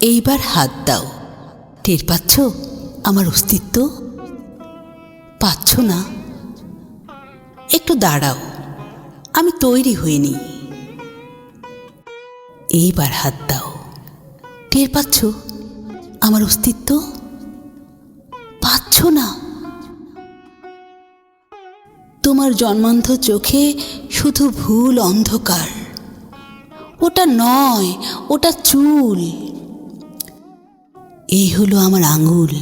এইবার হাত দাও। টের পাচ্ছ আমার অস্তিত্ব? পাচ্ছ না? একটু দাঁড়াও, আমি তৈরি হইনি। এইবার হাত দাও। টের পাচ্ছ আমার অস্তিত্ব? পাচ্ছ না? তোমার জন্মান্ধ চোখে শুধু ভুল অন্ধকার। ওটা নয়, ওটা চুল। এই হলো আমার আঙুল।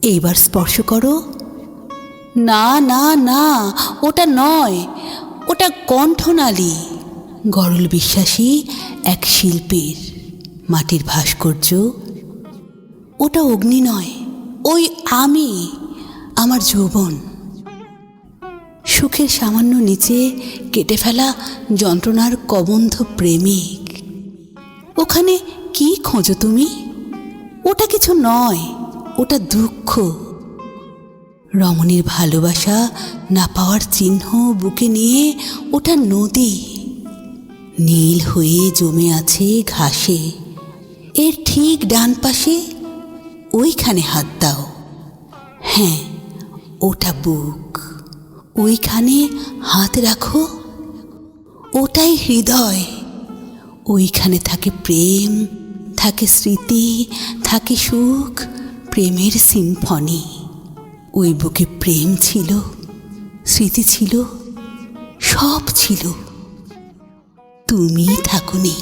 এইবার স্পর্শ করো। না না না, ওটা নয়, ওটা কণ্ঠনালী। গরল বিশ্বাসী এক শিল্পীর মাটির ভাস্কর্য। ওটা অগ্নি নয়, ওই আমি, আমার যৌবন। সুখের সামান্য নিচে কেটে ফেলা যন্ত্রণার কবন্ধ প্রেমিক। ওখানে কি খোঁজো তুমি? ওটা কিছু নয়, ওটা দুঃখ। রমণীর ভালোবাসা না পাওয়ার চিহ্ন বুকে নিয়ে ওটা নদী, নীল হয়ে জমে আছে ঘাসে। এর ঠিক ডান পাশে, ওইখানে হাত দাও। হ্যাঁ, ওটা বুক। ওইখানে হাত রাখো। ওটাই হৃদয়। ওইখানে থাকে প্রেম, থাকে স্মৃতি, থাকে সুখ, প্রেমের সিম্ফনি। ওই বুকে প্রেম ছিল, স্মৃতি ছিল, সব ছিল। তুমি থাকোনি।